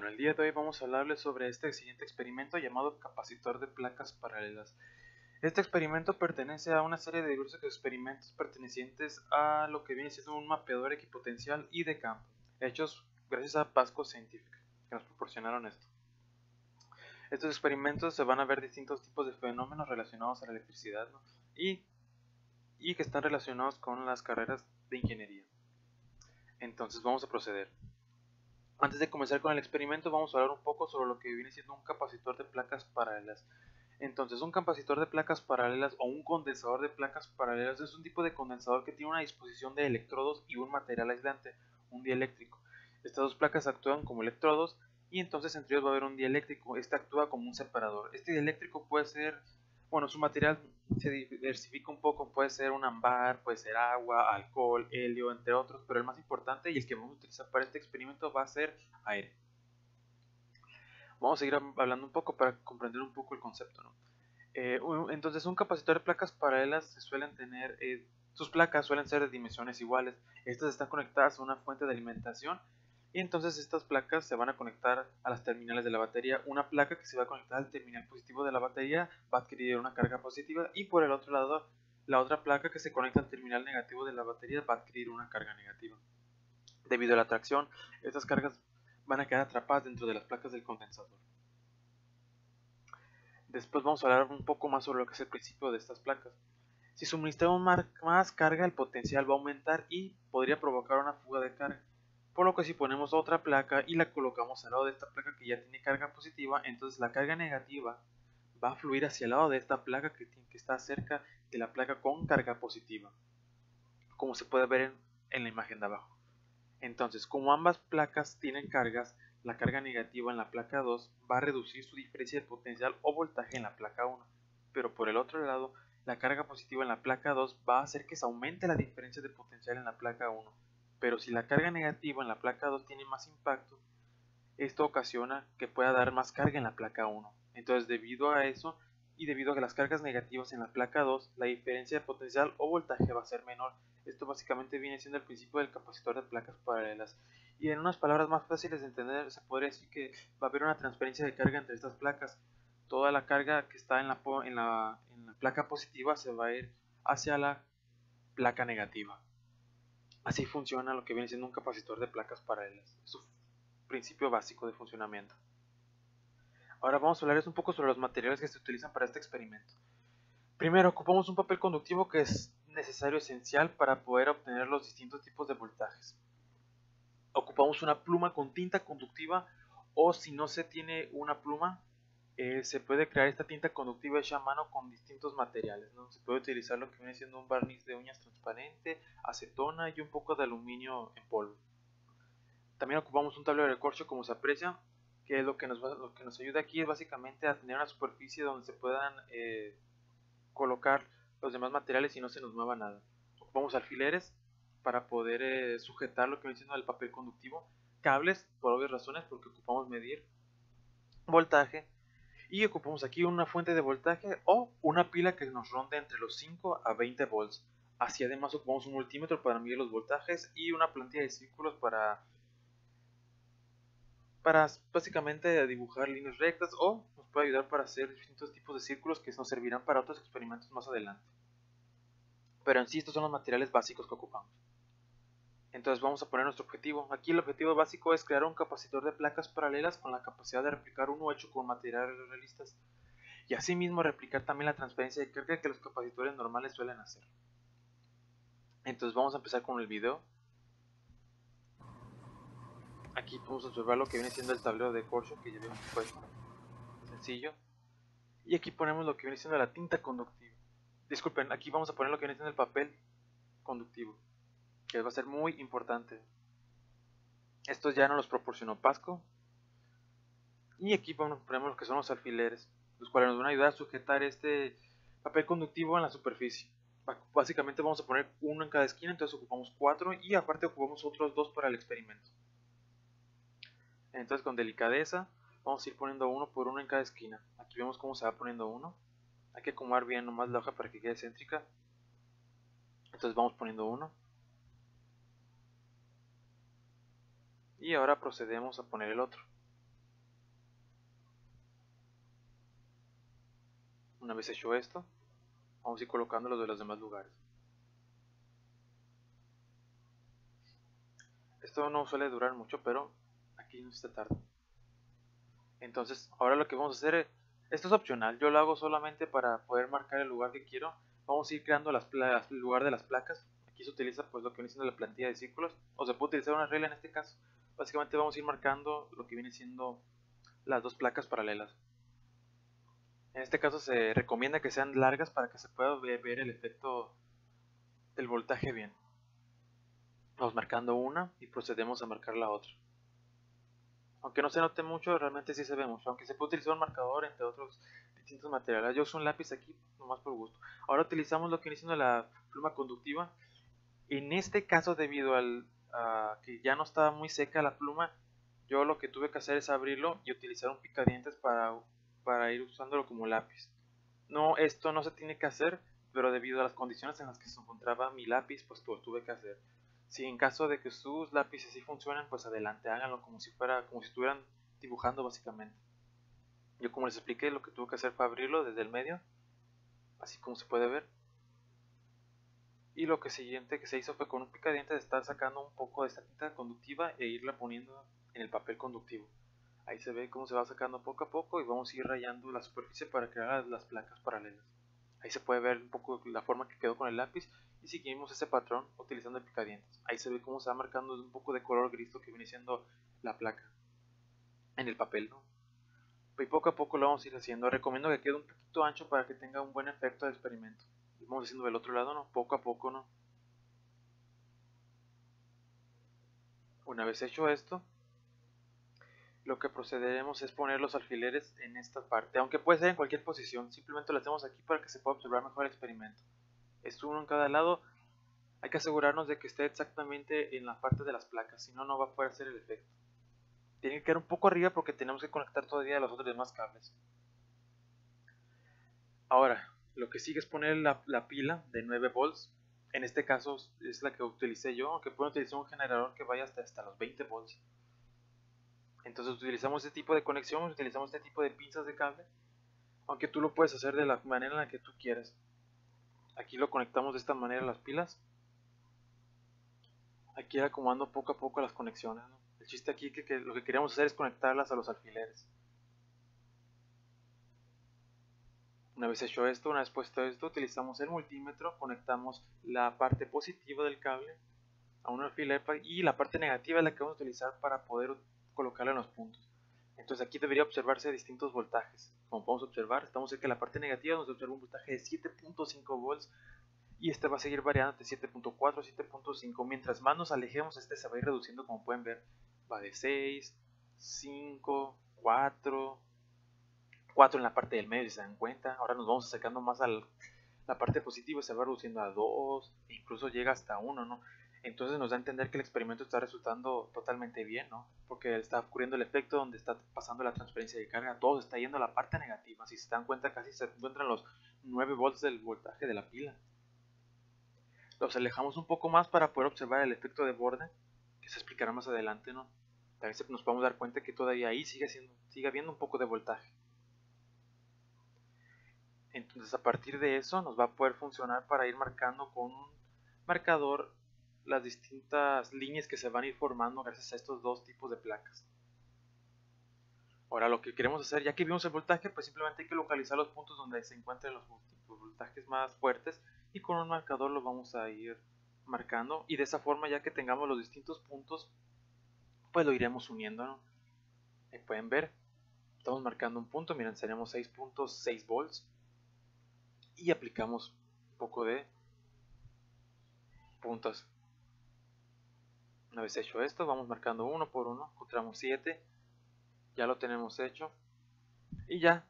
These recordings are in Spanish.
Bueno, el día de hoy vamos a hablarles sobre este siguiente experimento llamado capacitor de placas paralelas. Este experimento pertenece a una serie de diversos experimentos pertenecientes a lo que viene siendo un mapeador equipotencial y de campo, hechos gracias a Pasco Scientific, que nos proporcionaron esto. Estos experimentos se van a ver distintos tipos de fenómenos relacionados a la electricidad, ¿no? y que están relacionados con las carreras de ingeniería. Entonces vamos a proceder. Antes de comenzar con el experimento vamos a hablar un poco sobre lo que viene siendo un capacitor de placas paralelas. Entonces, un capacitor de placas paralelas o un condensador de placas paralelas es un tipo de condensador que tiene una disposición de electrodos y un material aislante, un dieléctrico. Estas dos placas actúan como electrodos y entonces entre ellos va a haber un dieléctrico. Este actúa como un separador. Este dieléctrico puede ser, bueno, su material se diversifica un poco, puede ser un ámbar, puede ser agua, alcohol, helio, entre otros, pero el más importante y el que vamos a utilizar para este experimento va a ser aire. Vamos a seguir hablando un poco para comprender un poco el concepto, ¿no? Entonces, un capacitor de placas paralelas suelen tener, sus placas suelen ser de dimensiones iguales. Estas están conectadas a una fuente de alimentación y entonces estas placas se van a conectar a las terminales de la batería. Una placa que se va a conectar al terminal positivo de la batería va a adquirir una carga positiva y por el otro lado, la otra placa que se conecta al terminal negativo de la batería va a adquirir una carga negativa. Debido a la atracción, estas cargas van a quedar atrapadas dentro de las placas del condensador. Después vamos a hablar un poco más sobre lo que es el principio de estas placas. Si suministramos más carga, el potencial va a aumentar y podría provocar una fuga de carga. Por lo que si ponemos otra placa y la colocamos al lado de esta placa que ya tiene carga positiva, entonces la carga negativa va a fluir hacia el lado de esta placa que está cerca de la placa con carga positiva, como se puede ver en la imagen de abajo. Entonces, como ambas placas tienen cargas, la carga negativa en la placa 2 va a reducir su diferencia de potencial o voltaje en la placa 1, pero por el otro lado, la carga positiva en la placa 2 va a hacer que se aumente la diferencia de potencial en la placa 1, pero si la carga negativa en la placa 2 tiene más impacto, esto ocasiona que pueda dar más carga en la placa 1. Entonces, debido a eso y debido a que las cargas negativas en la placa 2, la diferencia de potencial o voltaje va a ser menor. Esto básicamente viene siendo el principio del capacitor de placas paralelas. Y en unas palabras más fáciles de entender, se podría decir que va a haber una transferencia de carga entre estas placas. Toda la carga que está en la placa positiva se va a ir hacia la placa negativa. Así funciona lo que viene siendo un capacitor de placas paralelas. Es su principio básico de funcionamiento. Ahora vamos a hablarles un poco sobre los materiales que se utilizan para este experimento. Primero, ocupamos un papel conductivo que es necesario, esencial para poder obtener los distintos tipos de voltajes. Ocupamos una pluma con tinta conductiva o si no se tiene una pluma, se puede crear esta tinta conductiva hecha a mano con distintos materiales, ¿no? Se puede utilizar lo que viene siendo un barniz de uñas transparente, acetona y un poco de aluminio en polvo. También ocupamos un tablero de corcho como se aprecia, que lo que nos ayuda aquí es básicamente a tener una superficie donde se puedan colocar los demás materiales y no se nos mueva nada. Ocupamos alfileres para poder sujetar lo que viene siendo el papel conductivo, cables por obvias razones porque ocupamos medir voltaje y ocupamos aquí una fuente de voltaje o una pila que nos ronde entre los 5 a 20 volts. Así además ocupamos un multímetro para medir los voltajes y una plantilla de círculos para básicamente dibujar líneas rectas o nos puede ayudar para hacer distintos tipos de círculos que nos servirán para otros experimentos más adelante. Pero en sí estos son los materiales básicos que ocupamos. Entonces vamos a poner nuestro objetivo. Aquí el objetivo básico es crear un capacitor de placas paralelas con la capacidad de replicar uno hecho con materiales realistas y asimismo replicar también la transferencia de carga que los capacitores normales suelen hacer. Entonces vamos a empezar con el video. Aquí podemos observar lo que viene siendo el tablero de corcho que ya habíamos puesto. Sencillo. Y aquí ponemos lo que viene siendo la tinta conductiva. Disculpen, aquí vamos a poner lo que viene siendo el papel conductivo, que va a ser muy importante. Estos ya nos los proporcionó Pasco. Y aquí ponemos lo que son los alfileres, los cuales nos van a ayudar a sujetar este papel conductivo en la superficie. Básicamente vamos a poner uno en cada esquina, entonces ocupamos 4 y aparte ocupamos otros 2 para el experimento. Entonces con delicadeza vamos a ir poniendo uno por uno en cada esquina. Aquí vemos cómo se va poniendo uno. Hay que acomodar bien nomás la hoja para que quede céntrica. Entonces vamos poniendo uno. Y ahora procedemos a poner el otro. Una vez hecho esto, vamos a ir colocándolos de los demás lugares. Esto no suele durar mucho, pero aquí no se tarda. Entonces, ahora lo que vamos a hacer, esto es opcional, yo lo hago solamente para poder marcar el lugar que quiero. Vamos a ir creando el lugar de las placas. Aquí se utiliza pues lo que viene siendo la plantilla de círculos, o se puede utilizar una regla en este caso. Básicamente vamos a ir marcando lo que viene siendo las dos placas paralelas. En este caso se recomienda que sean largas para que se pueda ver el efecto del voltaje bien. Vamos marcando una y procedemos a marcar la otra. Aunque no se note mucho, realmente sí se ve mucho. Aunque se puede utilizar un marcador entre otros distintos materiales. Yo uso un lápiz aquí nomás por gusto. Ahora utilizamos lo que viene siendo la pluma conductiva. En este caso, debido a que ya no estaba muy seca la pluma, yo lo que tuve que hacer es abrirlo y utilizar un picadientes para ir usándolo como lápiz. No, esto no se tiene que hacer, pero debido a las condiciones en las que se encontraba mi lápiz, pues lo tuve que hacer. Si en caso de que sus lápices sí funcionen, pues adelante, háganlo como si estuvieran dibujando básicamente. Yo como les expliqué, lo que tuve que hacer fue abrirlo desde el medio, así como se puede ver. Y lo que siguiente que se hizo fue con un picadiente de estar sacando un poco de esta tinta conductiva e irla poniendo en el papel conductivo. Ahí se ve cómo se va sacando poco a poco y vamos a ir rayando la superficie para crear las placas paralelas. Ahí se puede ver un poco la forma que quedó con el lápiz y seguimos ese patrón utilizando el picadientes. Ahí se ve cómo se va marcando un poco de color gris lo que viene siendo la placa en el papel, ¿no? Y poco a poco lo vamos a ir haciendo. Recomiendo que quede un poquito ancho para que tenga un buen efecto de experimento. Vamos haciendo del otro lado, ¿no? Poco a poco, ¿no? Una vez hecho esto, lo que procederemos es poner los alfileres en esta parte, aunque puede ser en cualquier posición, simplemente lo hacemos aquí para que se pueda observar mejor el experimento. Es uno en cada lado, hay que asegurarnos de que esté exactamente en la parte de las placas, si no, no va a poder hacer el efecto. Tiene que quedar un poco arriba porque tenemos que conectar todavía los otros demás cables. Ahora, lo que sigue es poner la pila de 9 volts. En este caso es la que utilicé yo, aunque puedo utilizar un generador que vaya hasta los 20 volts. Entonces utilizamos este tipo de conexión, utilizamos este tipo de pinzas de cable, aunque tú lo puedes hacer de la manera en la que tú quieras. Aquí lo conectamos de esta manera las pilas. Aquí ir acomodando poco a poco las conexiones, ¿no? El chiste aquí es que lo que queríamos hacer es conectarlas a los alfileres. Una vez hecho esto, una vez puesto esto, utilizamos el multímetro, conectamos la parte positiva del cable a un alfiler y la parte negativa es la que vamos a utilizar para poder colocarla en los puntos. Entonces aquí debería observarse distintos voltajes. Como podemos observar, estamos cerca de la parte negativa, donde se observa un voltaje de 7.5 volts y este va a seguir variando de 7.4 a 7.5. Mientras más nos alejemos, este se va a ir reduciendo, como pueden ver. Va de 6, 5, 4 en la parte del medio, si se dan cuenta. Ahora nos vamos acercando más a la parte positiva, se va reduciendo a 2, e incluso llega hasta 1, ¿no? Entonces nos da a entender que el experimento está resultando totalmente bien, ¿no? Porque está ocurriendo el efecto donde está pasando la transferencia de carga, todo está yendo a la parte negativa. Si se dan cuenta, casi se encuentran los 9 volts del voltaje de la pila. Los alejamos un poco más para poder observar el efecto de borde, que se explicará más adelante, ¿no? Tal vez nos podemos dar cuenta que todavía ahí sigue habiendo un poco de voltaje. Entonces a partir de eso nos va a poder funcionar para ir marcando con un marcador las distintas líneas que se van a ir formando gracias a estos dos tipos de placas. Ahora lo que queremos hacer, ya que vimos el voltaje, pues simplemente hay que localizar los puntos donde se encuentren los voltajes más fuertes y con un marcador los vamos a ir marcando y de esa forma ya que tengamos los distintos puntos pues lo iremos uniendo, ¿no? Ahí pueden ver, estamos marcando un punto, miren, tenemos 6.6 volts y aplicamos un poco de puntos. Una vez hecho esto, vamos marcando uno por uno, encontramos 7, ya lo tenemos hecho y ya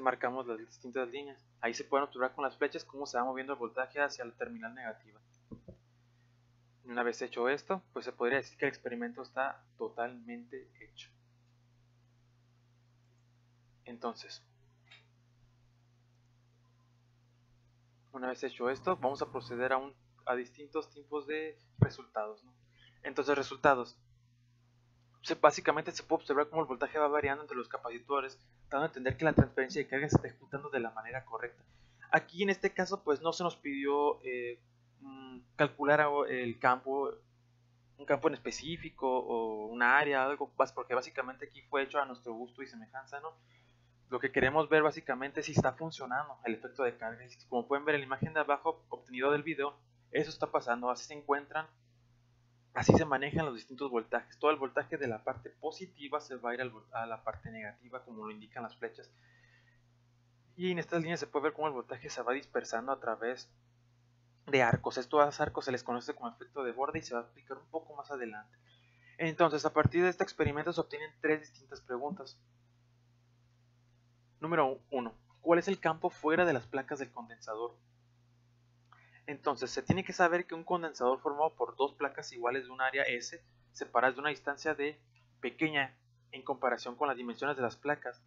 marcamos las distintas líneas. Ahí se pueden observar con las flechas cómo se va moviendo el voltaje hacia la terminal negativa. Una vez hecho esto, pues se podría decir que el experimento está totalmente hecho. Entonces, una vez hecho esto, vamos a proceder a distintos tipos de resultados, ¿no? Entonces, resultados. Básicamente se puede observar cómo el voltaje va variando entre los capacitores dando a entender que la transferencia de carga se está ejecutando de la manera correcta. Aquí en este caso pues no se nos pidió calcular el campo, un campo en específico o un área, algo más, porque básicamente aquí fue hecho a nuestro gusto y semejanza, ¿no? Lo que queremos ver básicamente es si está funcionando el efecto de carga. Y como pueden ver en la imagen de abajo obtenido del video, eso está pasando, así se encuentran, así se manejan los distintos voltajes. Todo el voltaje de la parte positiva se va a ir a la parte negativa, como lo indican las flechas. Y en estas líneas se puede ver cómo el voltaje se va dispersando a través de arcos. Estos arcos se les conoce como efecto de borde y se va a explicar un poco más adelante. Entonces, a partir de este experimento se obtienen tres distintas preguntas. Número 1. ¿Cuál es el campo fuera de las placas del condensador? Entonces, se tiene que saber que un condensador formado por dos placas iguales de un área S, separadas de una distancia d pequeña en comparación con las dimensiones de las placas.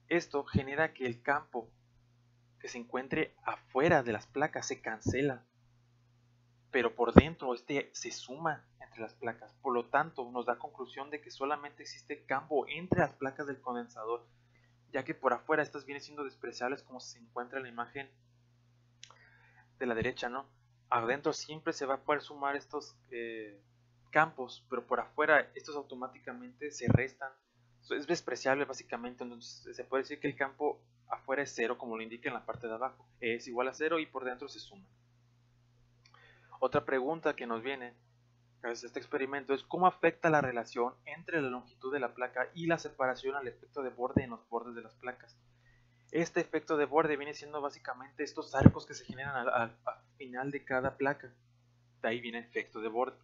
Esto genera que el campo que se encuentre afuera de las placas se cancela, pero por dentro este se suma entre las placas. Por lo tanto, nos da conclusión de que solamente existe campo entre las placas del condensador, ya que por afuera estas vienen siendo despreciables, como se encuentra en la imagen de la derecha, ¿no? Adentro siempre se va a poder sumar estos campos, pero por afuera estos automáticamente se restan. Es despreciable básicamente, entonces se puede decir que el campo afuera es cero, como lo indica en la parte de abajo, es igual a cero y por dentro se suma. Otra pregunta que nos viene gracias a este experimento es cómo afecta la relación entre la longitud de la placa y la separación al efecto de borde en los bordes de las placas. Este efecto de borde viene siendo básicamente estos arcos que se generan al final de cada placa. De ahí viene el efecto de borde.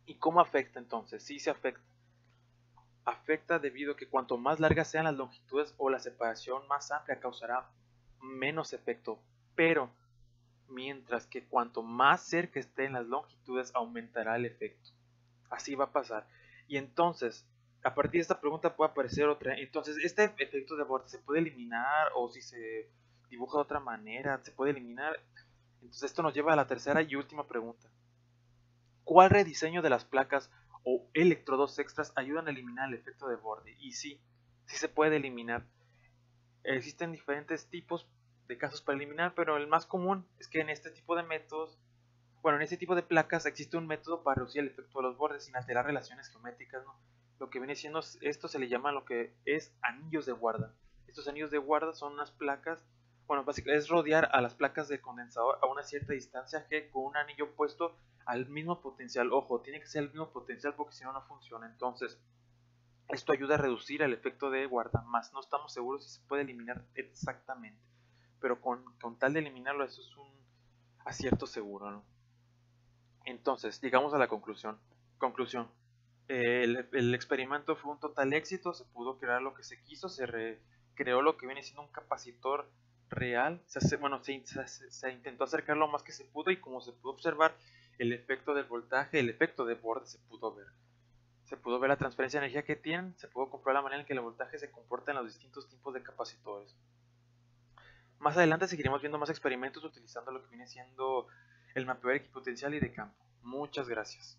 ¿Y cómo afecta entonces? Sí se afecta. Afecta debido a que cuanto más largas sean las longitudes o la separación más amplia causará menos efecto, pero mientras que cuanto más cerca estén las longitudes aumentará el efecto. Así va a pasar. Y entonces, a partir de esta pregunta puede aparecer otra. Entonces, este efecto de borde se puede eliminar o si se dibuja de otra manera, se puede eliminar. Entonces, esto nos lleva a la tercera y última pregunta. ¿Cuál rediseño de las placas o electrodos extras ayudan a eliminar el efecto de borde? Y sí, sí se puede eliminar. Existen diferentes tipos de casos para eliminar, pero el más común es que en este tipo de métodos, bueno, en este tipo de placas existe un método para reducir el efecto de los bordes sin alterar relaciones geométricas, ¿no? Lo que viene siendo, esto se le llama lo que es anillos de guarda. Estos anillos de guarda son unas placas, bueno, básicamente es rodear a las placas de condensador a una cierta distancia G con un anillo puesto al mismo potencial. Ojo, tiene que ser el mismo potencial porque si no, no funciona. Entonces, esto ayuda a reducir el efecto de guarda, más no estamos seguros si se puede eliminar exactamente. Pero con tal de eliminarlo, eso es un acierto seguro, ¿no? Entonces, llegamos a la conclusión. Conclusión. El experimento fue un total éxito, se pudo crear lo que se quiso, creó lo que viene siendo un capacitor real. Se intentó acercar lo más que se pudo y como se pudo observar, el efecto del voltaje, el efecto de borde se pudo ver. Se pudo ver la transferencia de energía que tienen, se pudo comprobar la manera en que el voltaje se comporta en los distintos tipos de capacitores. Más adelante seguiremos viendo más experimentos utilizando lo que viene siendo el mapeado equipotencial y de campo. Muchas gracias.